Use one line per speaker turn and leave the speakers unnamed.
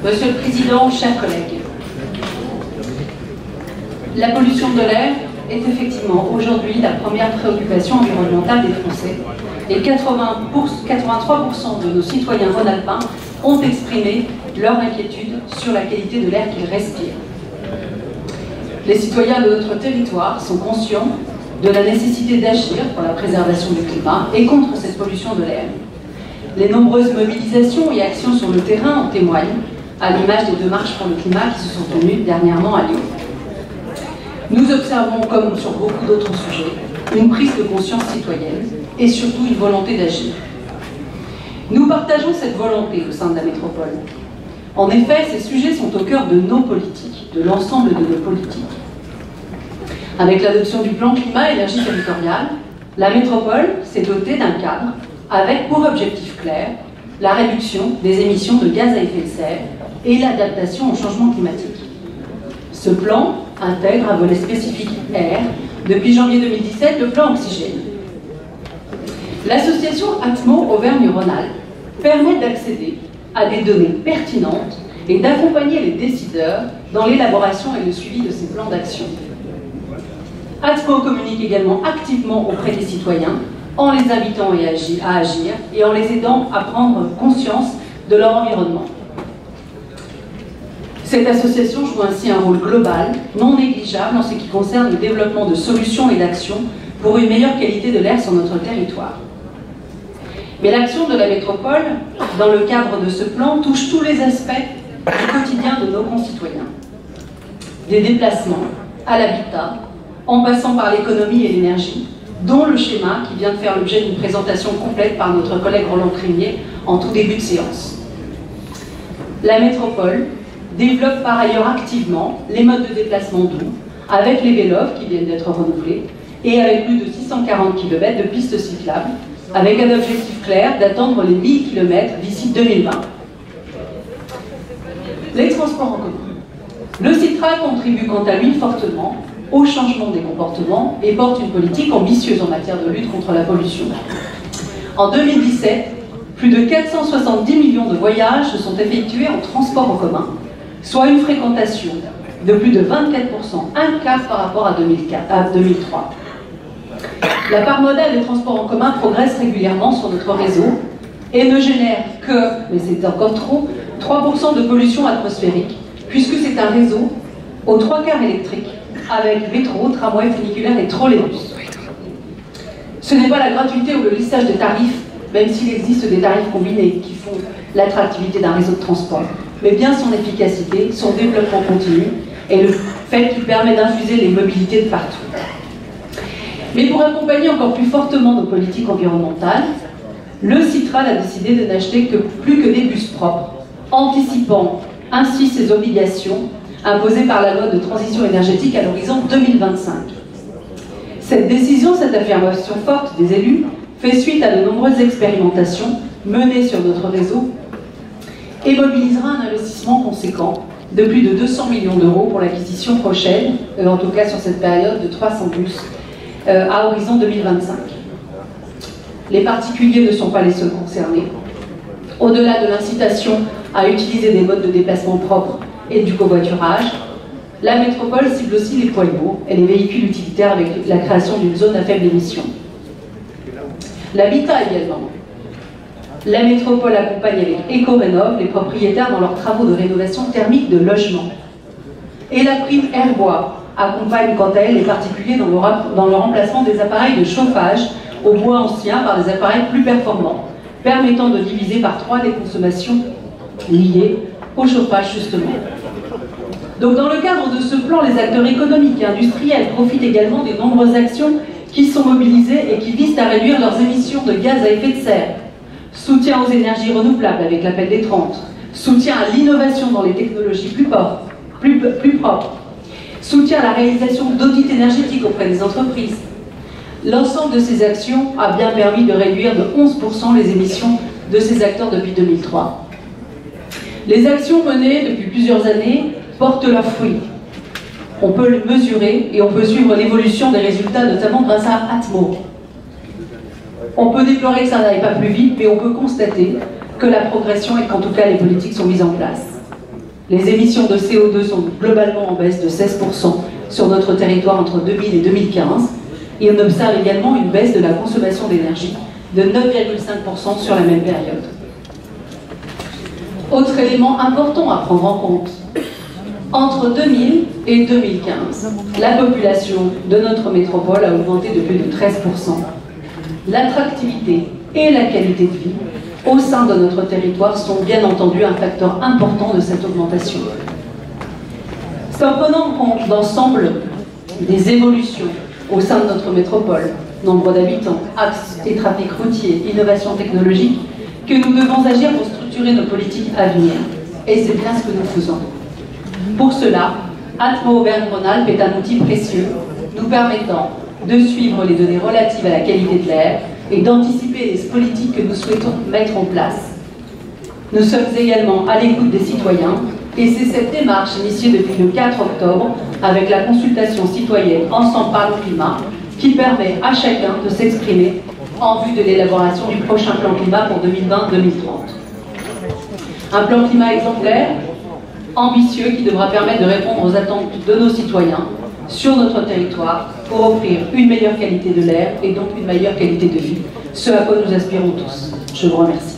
Monsieur le Président, chers collègues, la pollution de l'air est effectivement aujourd'hui la première préoccupation environnementale des Français et 83% de nos citoyens rhône-alpins ont exprimé leur inquiétude sur la qualité de l'air qu'ils respirent. Les citoyens de notre territoire sont conscients de la nécessité d'agir pour la préservation du climat et contre cette pollution de l'air. Les nombreuses mobilisations et actions sur le terrain en témoignent, à l'image des 2 marches pour le climat qui se sont tenues dernièrement à Lyon. Nous observons, comme sur beaucoup d'autres sujets, une prise de conscience citoyenne et surtout une volonté d'agir. Nous partageons cette volonté au sein de la métropole. En effet, ces sujets sont au cœur de nos politiques, de l'ensemble de nos politiques. Avec l'adoption du plan climat-énergie territorial, la métropole s'est dotée d'un cadre avec pour objectif clair la réduction des émissions de gaz à effet de serre et l'adaptation au changement climatique. Ce plan intègre un volet spécifique air, depuis janvier 2017, le plan oxygène. L'association Atmo Auvergne-Rhône-Alpes permet d'accéder à des données pertinentes et d'accompagner les décideurs dans l'élaboration et le suivi de ces plans d'action. Atmo communique également activement auprès des citoyens en les invitant à agir et en les aidant à prendre conscience de leur environnement. Cette association joue ainsi un rôle global, non négligeable en ce qui concerne le développement de solutions et d'actions pour une meilleure qualité de l'air sur notre territoire. Mais l'action de la métropole, dans le cadre de ce plan, touche tous les aspects du quotidien de nos concitoyens. Des déplacements à l'habitat, en passant par l'économie et l'énergie, dont le schéma qui vient de faire l'objet d'une présentation complète par notre collègue Roland Crémier en tout début de séance. La métropole développe par ailleurs activement les modes de déplacement doux, avec les vélos qui viennent d'être renouvelés, et avec plus de 640 km de pistes cyclables, avec un objectif clair d'atteindre les 1000 km d'ici 2020. Les transports en commun. Le CITRA contribue quant à lui fortement au changement des comportements et porte une politique ambitieuse en matière de lutte contre la pollution. En 2017, plus de 470 millions de voyages se sont effectués en transport en commun, soit une fréquentation de plus de 24%, un quart par rapport à 2003. La part modale des transports en commun progresse régulièrement sur notre réseau et ne génère que, mais c'est encore trop, 3% de pollution atmosphérique, puisque c'est un réseau aux 3 quarts électrique, avec métro, tramway, funiculaire et trolleybus. Ce n'est pas la gratuité ou le lissage des tarifs, même s'il existe des tarifs combinés qui font l'attractivité d'un réseau de transport, mais bien son efficacité, son développement continu et le fait qu'il permet d'infuser les mobilités de partout. Mais pour accompagner encore plus fortement nos politiques environnementales, le CITRA a décidé de n'acheter plus que des bus propres, anticipant ainsi ses obligations imposées par la loi de transition énergétique à l'horizon 2025. Cette décision, cette affirmation forte des élus, fait suite à de nombreuses expérimentations menées sur notre réseau et mobilisera un investissement conséquent de plus de 200 millions d'euros pour l'acquisition prochaine, en tout cas sur cette période de 300 bus, à horizon 2025. Les particuliers ne sont pas les seuls concernés. Au-delà de l'incitation à utiliser des modes de déplacement propres et du covoiturage, la métropole cible aussi les poids lourds et les véhicules utilitaires avec la création d'une zone à faible émission. L'habitat également. La métropole accompagne avec Ecorénov les propriétaires dans leurs travaux de rénovation thermique de logements. Et la prime Airbois accompagne quant à elle les particuliers dans le remplacement des appareils de chauffage au bois ancien par des appareils plus performants, permettant de diviser par 3 les consommations liées au chauffage justement. Donc dans le cadre de ce plan, les acteurs économiques et industriels profitent également des nombreuses actions qui sont mobilisées et qui visent à réduire leurs émissions de gaz à effet de serre. Soutien aux énergies renouvelables avec l'appel des 30, soutien à l'innovation dans les technologies plus propres, soutien à la réalisation d'audits énergétiques auprès des entreprises. L'ensemble de ces actions a bien permis de réduire de 11% les émissions de ces acteurs depuis 2003. Les actions menées depuis plusieurs années portent leurs fruits. On peut les mesurer et on peut suivre l'évolution des résultats, notamment grâce à Atmo. On peut déplorer que ça n'aille pas plus vite, mais on peut constater que la progression et qu'en tout cas les politiques sont mises en place. Les émissions de CO2 sont globalement en baisse de 16% sur notre territoire entre 2000 et 2015, et on observe également une baisse de la consommation d'énergie de 9,5% sur la même période. Autre élément important à prendre en compte, entre 2000 et 2015, la population de notre métropole a augmenté de plus de 13%. L'attractivité et la qualité de vie au sein de notre territoire sont bien entendu un facteur important de cette augmentation. C'est en prenant en compte l'ensemble des évolutions au sein de notre métropole, nombre d'habitants, axes et trafic routier, innovation technologique, que nous devons agir pour structurer nos politiques à venir. Et c'est bien ce que nous faisons. Pour cela, Atmo Auvergne-Rhône-Alpes est un outil précieux, nous permettant de suivre les données relatives à la qualité de l'air et d'anticiper les politiques que nous souhaitons mettre en place. Nous sommes également à l'écoute des citoyens et c'est cette démarche initiée depuis le 4 octobre avec la consultation citoyenne Ensemble Parlons Climat qui permet à chacun de s'exprimer en vue de l'élaboration du prochain plan climat pour 2020-2030. Un plan climat exemplaire, ambitieux, qui devra permettre de répondre aux attentes de nos citoyens sur notre territoire pour offrir une meilleure qualité de l'air et donc une meilleure qualité de vie, ce à quoi nous aspirons tous. Je vous remercie.